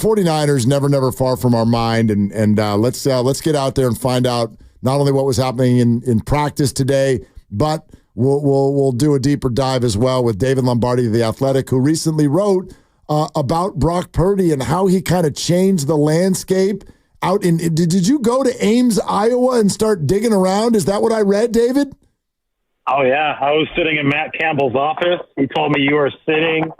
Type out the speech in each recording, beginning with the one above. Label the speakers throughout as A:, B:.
A: 49ers, never far from our mind. And let's get out there and find out not only what was happening in practice today, but we'll do a deeper dive as well with David Lombardi of The Athletic, who recently wrote about Brock Purdy and how he kind of changed the landscape out in. Did you go to Ames, Iowa, and start digging around? Is that what I read, David?
B: Oh, yeah. I was sitting in Matt Campbell's office. He told me you were sitting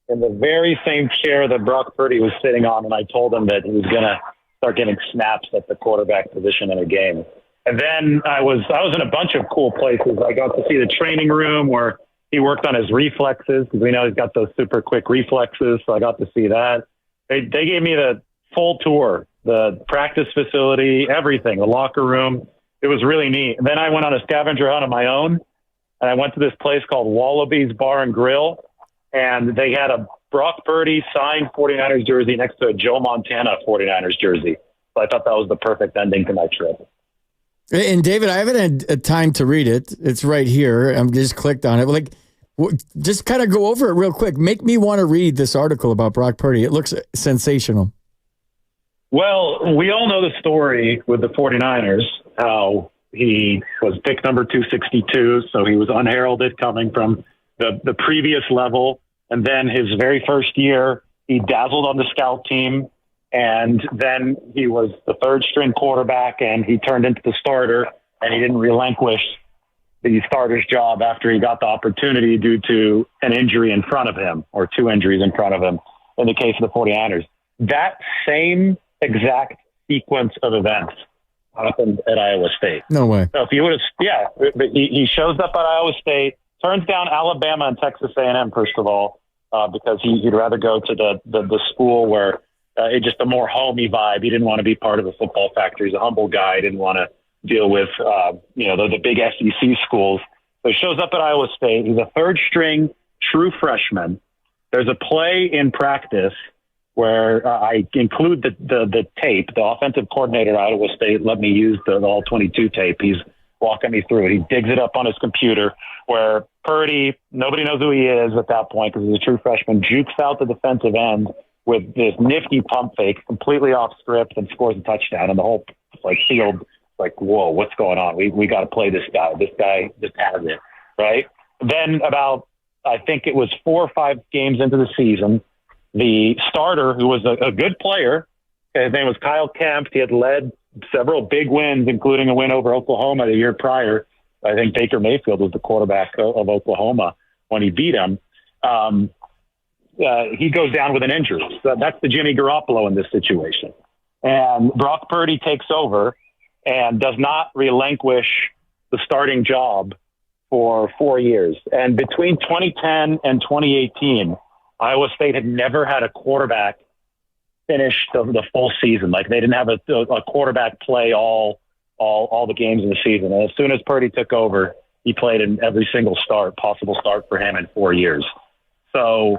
B: in the very same chair that Brock Purdy was sitting on, and I told him that he was going to start getting snaps at the quarterback position in a game. And then I was in a bunch of cool places. I got to see the training room where he worked on his reflexes, because we know he's got those super quick reflexes, so I got to see that. They gave me the full tour, the practice facility, everything, the locker room. It was really neat. And then I went on a scavenger hunt on my own, and I went to this place called Wallaby's Bar and Grill, and they had a Brock Purdy signed 49ers jersey next to a Joe Montana 49ers jersey. So I thought that was the perfect ending to my trip.
C: And David, I haven't had time to read it. It's right here. I'm just clicked on it. Just kind of go over it real quick. Make me want to read this article about Brock Purdy. It looks sensational.
B: Well, we all know the story with the 49ers, how he was pick number 262, so he was unheralded coming from the previous level. And then his very first year, he dazzled on the scout team. And then he was the third-string quarterback, and he turned into the starter, and he didn't relinquish the starter's job after he got the opportunity due to an injury in front of him, or two injuries in front of him, in the case of the 49ers. That same exact sequence of events happened at Iowa State.
C: No way.
B: So if you would have, but he shows up at Iowa State, turns down Alabama and Texas A&M, first of all, because he'd rather go to the school where it's just a more homey vibe. He didn't want to be part of the football factory. He's a humble guy. He didn't want to deal with, the big SEC schools. So he shows up at Iowa State. He's a third-string true freshman. There's a play in practice where I include the tape. The offensive coordinator at Iowa State let me use the all-22 tape. He's walking me through it. He digs it up on his computer where Purdy, nobody knows who he is at that point because he's a true freshman, jukes out the defensive end with this nifty pump fake, completely off script, and scores a touchdown. And the whole field, whoa, what's going on? We got to play this guy. This guy just has it, right? Then about, I think it was 4 or 5 games into the season, the starter, who was a good player, his name was Kyle Kemp. He had led several big wins, including a win over Oklahoma the year prior. I think Baker Mayfield was the quarterback of Oklahoma when he beat him. He goes down with an injury. So that's the Jimmy Garoppolo in this situation. And Brock Purdy takes over and does not relinquish the starting job for 4 years. And between 2010 and 2018, Iowa State had never had a quarterback finish the full season. They didn't have a quarterback play all the games in the season. And as soon as Purdy took over, he played in every single possible start for him in 4 years. So,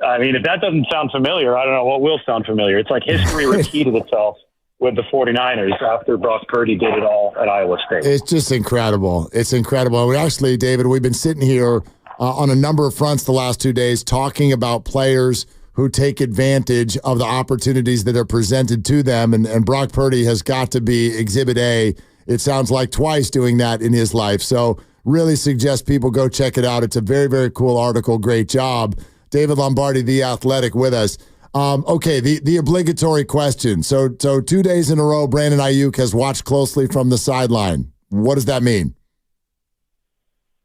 B: I mean, if that doesn't sound familiar, I don't know what will sound familiar. It's like history repeated itself with the 49ers after Brock Purdy did it all at Iowa State.
A: It's just incredible. It's incredible. We actually, David, we've been sitting here on a number of fronts the last 2 days talking about players who take advantage of the opportunities that are presented to them, and Brock Purdy has got to be Exhibit A. It sounds like twice doing that in his life. So really suggest people go check it out. It's a very, very cool article. Great job. David Lombardi, The Athletic, with us. Okay, the obligatory question. So 2 days in a row, Brandon Aiyuk has watched closely from the sideline. What does that mean?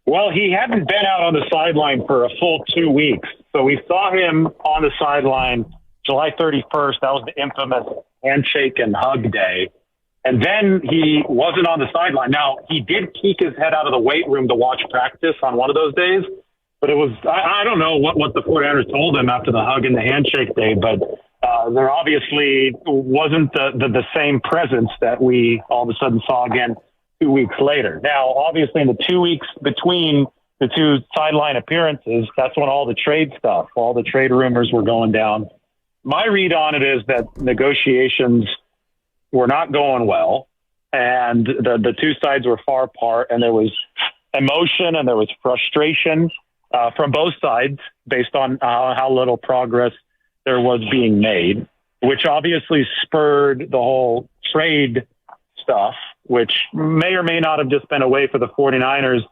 B: Well, he hadn't been out on the sideline for a full 2 weeks. So we saw him on the sideline July 31st. That was the infamous handshake and hug day. And then he wasn't on the sideline. Now, he did peek his head out of the weight room to watch practice on one of those days. But it was, I don't know what the 49ers told him after the hug and the handshake day, but there obviously wasn't the same presence that we all of a sudden saw again 2 weeks later. Now, obviously, in the 2 weeks between the two sideline appearances, that's when all the trade stuff, all the trade rumors were going down. My read on it is that negotiations were not going well, and the two sides were far apart, and there was emotion and there was frustration from both sides based on how little progress there was being made. which obviously spurred the whole trade stuff, which may or may not have just been a way for the 49ers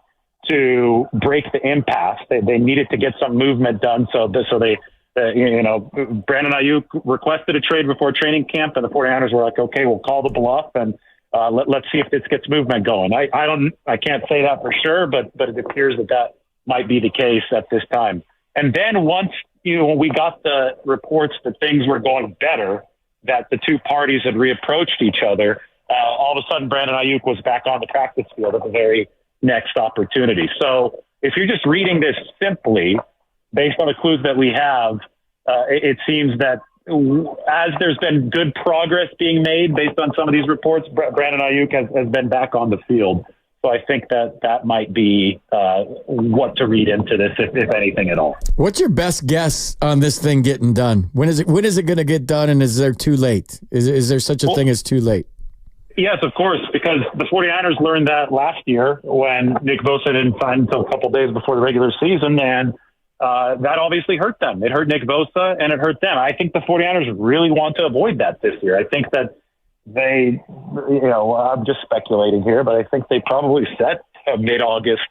B: to break the impasse. They needed to get some movement done. So they Brandon Aiyuk requested a trade before training camp, and the 49ers were like, okay, we'll call the bluff and let's see if this gets movement going. I can't say that for sure, but it appears that might be the case at this time. And then once, when we got the reports that things were going better, that the two parties had reapproached each other, all of a sudden Brandon Aiyuk was back on the practice field at the very next opportunity. So if you're just reading this simply, based on the clues that we have, it seems that as there's been good progress being made based on some of these reports, Brandon Aiyuk has been back on the field. So I think that might be what to read into this, if anything at all.
C: What's your best guess on this thing getting done? When is it going to get done, and is there too late? Is there such a thing as too late?
B: Yes, of course, because the 49ers learned that last year when Nick Bosa didn't sign until a couple days before the regular season, and that obviously hurt them. It hurt Nick Bosa, and it hurt them. I think the 49ers really want to avoid that this year. I think that they, I'm just speculating here, but I think they probably set a mid-August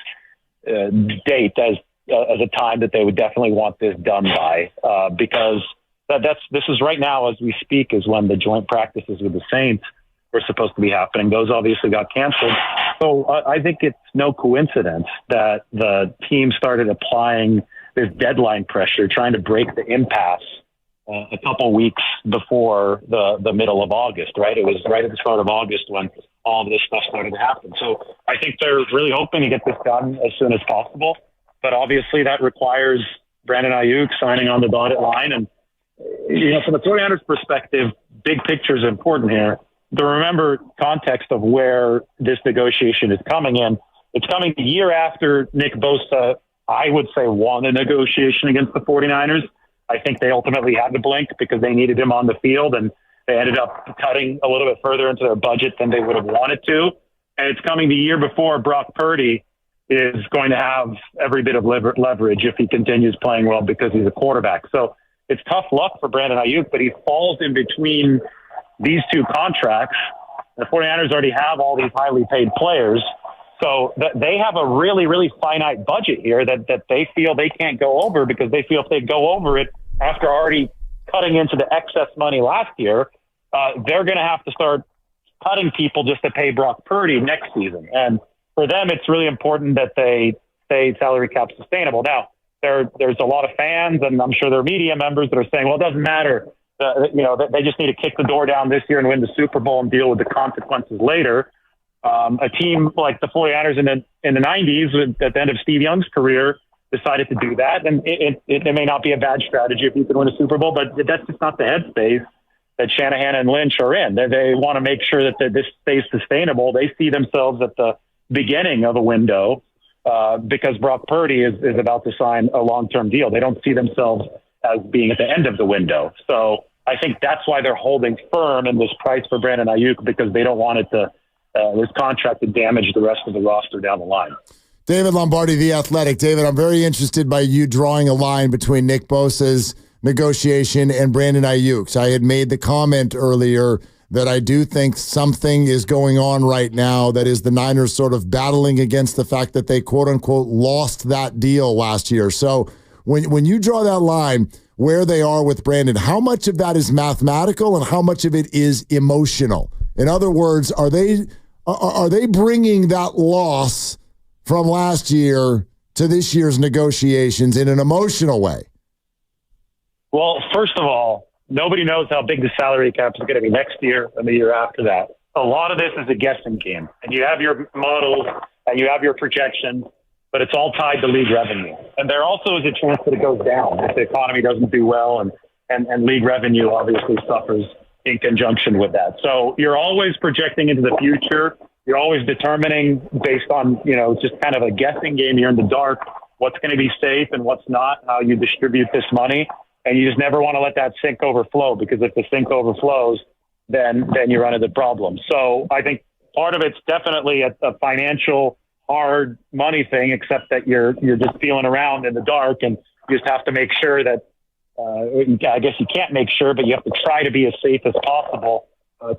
B: date as a time that they would definitely want this done by, because this is right now as we speak is when the joint practices with the Saints were supposed to be happening. Those obviously got canceled. So I think it's no coincidence that the team started applying this deadline pressure, trying to break the impasse a couple weeks before the middle of August, right? It was right at the start of August when all of this stuff started to happen. So I think they're really hoping to get this done as soon as possible. But obviously that requires Brandon Aiyuk signing on the dotted line. And, from the 49ers perspective, big picture is important here. To remember context of where this negotiation is coming in. It's coming a year after Nick Bosa, I would say, won a negotiation against the 49ers. I think they ultimately had to blink because they needed him on the field, and they ended up cutting a little bit further into their budget than they would have wanted to. And it's coming the year before Brock Purdy is going to have every bit of leverage if he continues playing well because he's a quarterback. So it's tough luck for Brandon Aiyuk, but he falls in between these two contracts. The 49ers already have all these highly paid players. So they have a really, really finite budget here that they feel they can't go over, because they feel if they go over it after already cutting into the excess money last year, they're going to have to start cutting people just to pay Brock Purdy next season. And for them, it's really important that they stay salary cap sustainable. Now, there's a lot of fans, and I'm sure there are media members that are saying, well, it doesn't matter. They just need to kick the door down this year and win the Super Bowl and deal with the consequences later. A team like the 49ers in the 90s, at the end of Steve Young's career, decided to do that. And it may not be a bad strategy if you can win a Super Bowl, but that's just not the headspace that Shanahan and Lynch are in. They want to make sure that this stays sustainable. They see themselves at the beginning of a window because Brock Purdy is about to sign a long-term deal. They don't see themselves as being at the end of the window. So I think that's why they're holding firm in this price for Brandon Aiyuk, because they don't want it to this contract to damage the rest of the roster down the line.
A: David Lombardi, The Athletic. David, I'm very interested by you drawing a line between Nick Bosa's negotiation and Brandon Aiyuk's. I had made the comment earlier that I do think something is going on right now that is the Niners sort of battling against the fact that they, quote-unquote, lost that deal last year. So when you draw that line, where they are with Brandon, how much of that is mathematical and how much of it is emotional? In other words, are they bringing that loss from last year to this year's negotiations in an emotional way?
B: Well, first of all, nobody knows how big the salary cap is going to be next year and the year after that. A lot of this is a guessing game, and you have your models and you have your projections, but it's all tied to league revenue. And there also is a chance that it goes down if the economy doesn't do well, and league revenue obviously suffers in conjunction with that. So you're always projecting into the future. You're always determining based on, just kind of a guessing game. You're in the dark, what's going to be safe and what's not, how you distribute this money. And you just never want to let that sink overflow, because if the sink overflows, then you run into problems. So I think part of it's definitely a financial hard money thing, except that you're just feeling around in the dark, and you just have to make sure that I guess you can't make sure, but you have to try to be as safe as possible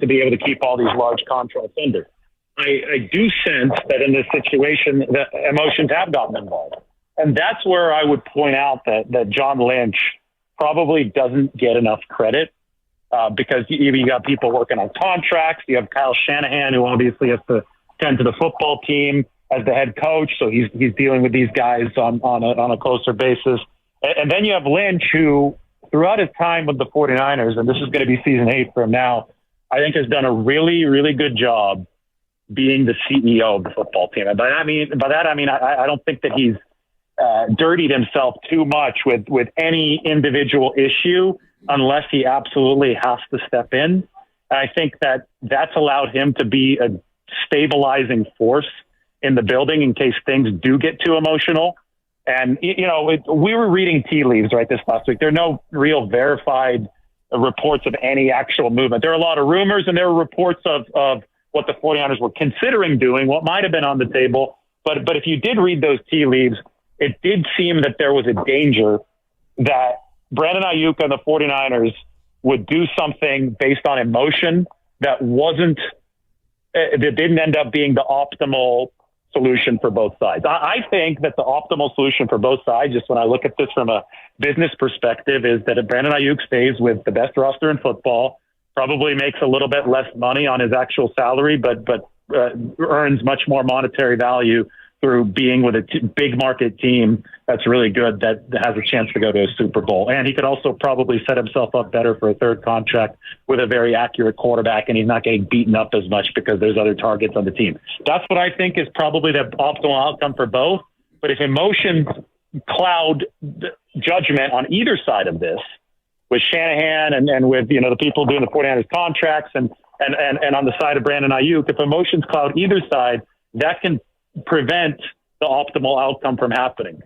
B: to be able to keep all these large contracts under. I do sense that in this situation, that emotions have gotten involved. And that's where I would point out that John Lynch probably doesn't get enough credit because you got people working on contracts. You have Kyle Shanahan, who obviously has to tend to the football team as the head coach. So he's dealing with these guys on a closer basis. And then you have Lynch, who throughout his time with the 49ers, and this is going to be season 8 for him now, I think has done a really, really good job being the CEO of the football team. And by that I mean I don't think that he's dirtied himself too much with any individual issue unless he absolutely has to step in. And I think that's allowed him to be a stabilizing force in the building in case things do get too emotional. And, we were reading tea leaves, right, this last week. There are no real verified reports of any actual movement. There are a lot of rumors, and there are reports of what the 49ers were considering doing, what might have been on the table. But if you did read those tea leaves, it did seem that there was a danger that Brandon Aiyuk and the 49ers would do something based on emotion that didn't end up being the optimal solution for both sides. I think that the optimal solution for both sides, just when I look at this from a business perspective, is that if Brandon Aiyuk stays with the best roster in football, probably makes a little bit less money on his actual salary, but earns much more monetary value through being with a big market team that's really good, that has a chance to go to a Super Bowl. And he could also probably set himself up better for a third contract with a very accurate quarterback, and he's not getting beaten up as much because there's other targets on the team. That's what I think is probably the optimal outcome for both. But if emotions cloud judgment on either side of this, with Shanahan and with the people doing the 49ers contracts and on the side of Brandon Aiyuk, if emotions cloud either side, that can prevent the optimal outcome from happening.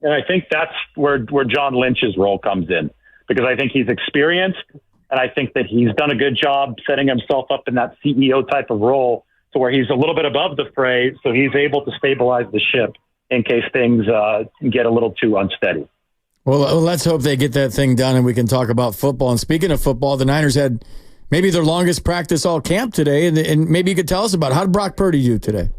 B: And I think that's where John Lynch's role comes in, because I think he's experienced, and I think that he's done a good job setting himself up in that CEO type of role to where he's a little bit above the fray, so he's able to stabilize the ship in case things get a little too unsteady.
C: Well, let's hope they get that thing done and we can talk about football. And speaking of football, the Niners had maybe their longest practice all camp today, and maybe you could tell us about how did Brock Purdy do today?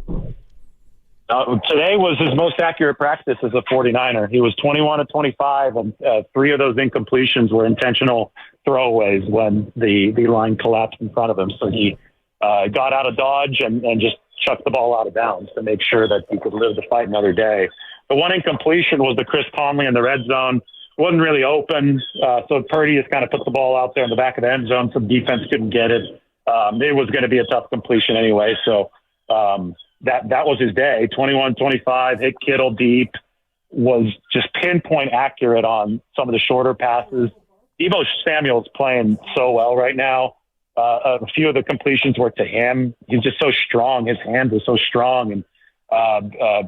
B: Today was his most accurate practice as a 49er. He was 21 of 25, and 3 of those incompletions were intentional throwaways when the line collapsed in front of him. So he got out of dodge and just chucked the ball out of bounds to make sure that he could live to fight another day. The one incompletion was the Chris Conley in the red zone. Wasn't really open, so Purdy just kind of put the ball out there in the back of the end zone. Some defense couldn't get it. It was going to be a tough completion anyway, so that was his day. 21-25, hit Kittle deep, was just pinpoint accurate on some of the shorter passes. Deebo Samuel's playing so well right now. A few of the completions were to him. He's just so strong. His hand was so strong, and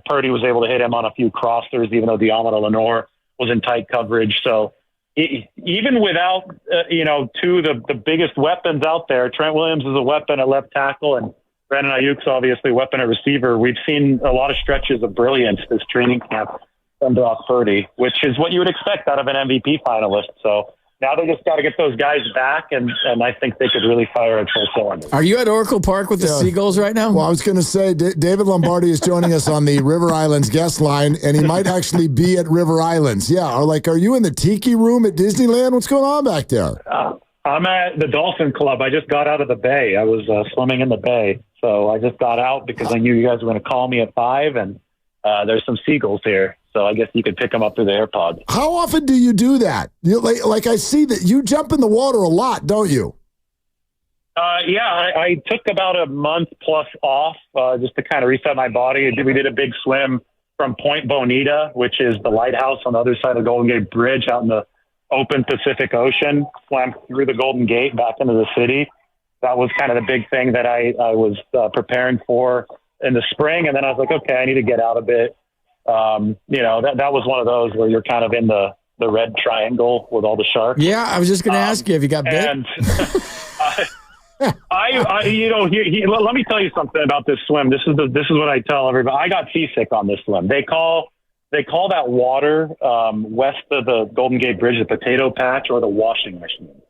B: Purdy was able to hit him on a few crossers, even though Deommodore Lenoir was in tight coverage. So even without, 2 of the biggest weapons out there, Trent Williams is a weapon at left tackle, and Brandon Ayuk's obviously a weapon at receiver. We've seen a lot of stretches of brilliance this training camp from Brock Purdy, which is what you would expect out of an MVP finalist. So now they just got to get those guys back, and I think they could really fire at full cylinders.
C: Are you at Oracle Park with the Seagulls right now?
A: Well, I was going to say, David Lombardi is joining us on the River Islands guest line, and he might actually be at River Islands. Yeah, are you in the Tiki Room at Disneyland? What's going on back there?
B: I'm at the Dolphin Club. I just got out of the bay. I was swimming in the bay, so I just got out because I knew you guys were going to call me at 5, and there's some seagulls here. So I guess you could pick them up through the AirPods.
A: How often do you do that? Like I see that you jump in the water a lot, don't you?
B: I took about a month plus off just to kind of reset my body. We did a big swim from Point Bonita, which is the lighthouse on the other side of the Golden Gate Bridge out in the open Pacific Ocean. Swam through the Golden Gate back into the city. That was kind of the big thing that I was preparing for in the spring. And then I was like, okay, I need to get out a bit. That was one of those where you're kind of in the red triangle with all the sharks.
C: Yeah, I was just going to ask you if you got bit.
B: And let me tell you something about this swim. This is what I tell everybody. I got seasick on this swim. They call they call that water west of the Golden Gate Bridge, the potato patch, or the washing machine.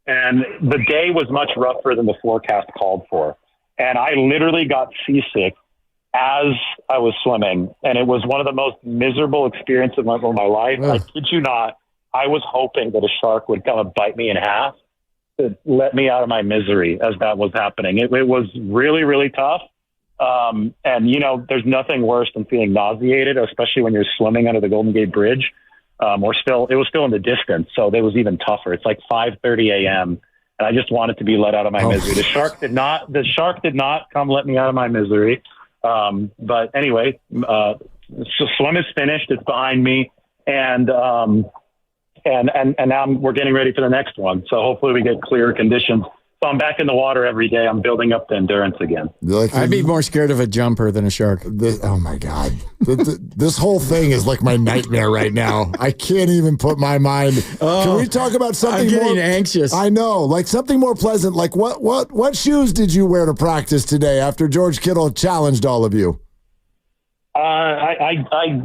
B: And the day was much rougher than the forecast called for. And I literally got seasick as I was swimming. And it was one of the most miserable experiences of my life. I kid you not. I was hoping that a shark would come and bite me in half to let me out of my misery as that was happening. It was really, really tough. And, you know, there's nothing worse than feeling nauseated, especially when you're swimming under the Golden Gate Bridge. It was still in the distance, so it was even tougher. It's like 5:30 a.m., and I just wanted to be let out of my misery. The shark did not come let me out of my misery. But anyway, so swim is finished. It's behind me, and now we're getting ready for the next one. So hopefully we get clearer conditions. So I'm back in the water every day. I'm building up the endurance again.
C: I'd be more scared of a jumper than a shark.
A: Oh, my God. This whole thing is like my nightmare right now. I can't even put my mind. Can we talk about something
C: I'm getting
A: more
C: anxious.
A: I know. Like something more pleasant. Like what shoes did you wear to practice today after George Kittle challenged all of you?
B: I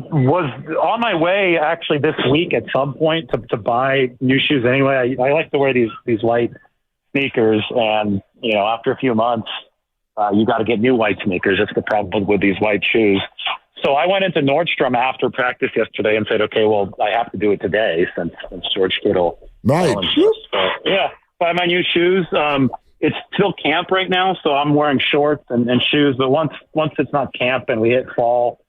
B: was on my way actually this week at some point to buy new shoes anyway. I like to wear these white sneakers, and you know, after a few months, you got to get new white sneakers. That's the problem with these white shoes. So I went into Nordstrom after practice yesterday and said, okay, well, I have to do it today since George Kittle.
A: Right.
B: So, yeah, buy my new shoes. It's still camp right now, so I'm wearing shorts and shoes. But once it's not camp and we hit fall,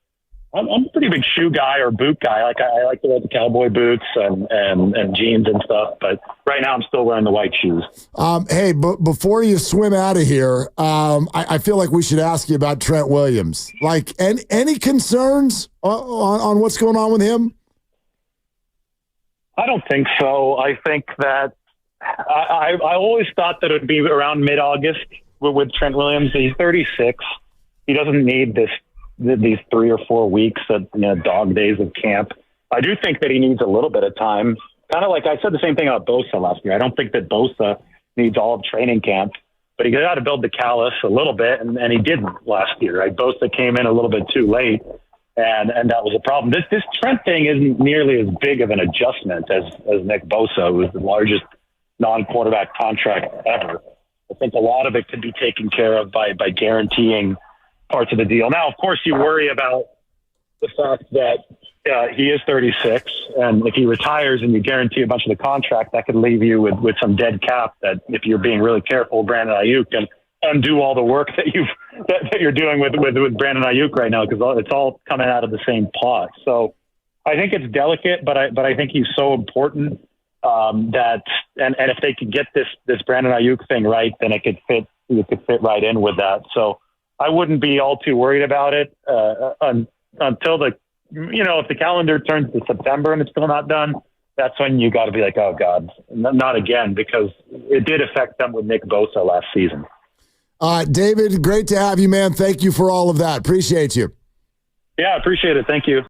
B: I'm a pretty big shoe guy or boot guy. I like to wear the cowboy boots and jeans and stuff. But right now I'm still wearing the white shoes.
A: Hey, but before you swim out of here, I feel like we should ask you about Trent Williams. Like, any concerns on what's going on with him?
B: I don't think so. I think that I always thought that it would be around mid-August with Trent Williams. He's 36. He doesn't need these 3 or 4 weeks of dog days of camp. I do think that he needs a little bit of time. Kind of like I said the same thing about Bosa last year. I don't think that Bosa needs all of training camp, but he got to build the callus a little bit, and he didn't last year. Right? Bosa came in a little bit too late, and that was a problem. This Trent thing isn't nearly as big of an adjustment as Nick Bosa, who was the largest non-quarterback contract ever. I think a lot of it could be taken care of by guaranteeing parts of the deal. Now, of course, you worry about the fact that he is 36, and if he retires and you guarantee a bunch of the contract, that could leave you with some dead cap that, if you're being really careful, Brandon Aiyuk can undo all the work that you're doing with Brandon Aiyuk right now, because it's all coming out of the same pot. So I think it's delicate, but I think he's so important that and if they could get this Brandon Aiyuk thing right, then it could fit right in with that. So I wouldn't be all too worried about it until if the calendar turns to September and it's still not done, that's when you got to be like, oh God, not again, because it did affect them with Nick Bosa last season.
A: David, great to have you, man. Thank you for all of that. Appreciate you.
B: Yeah, appreciate it. Thank you.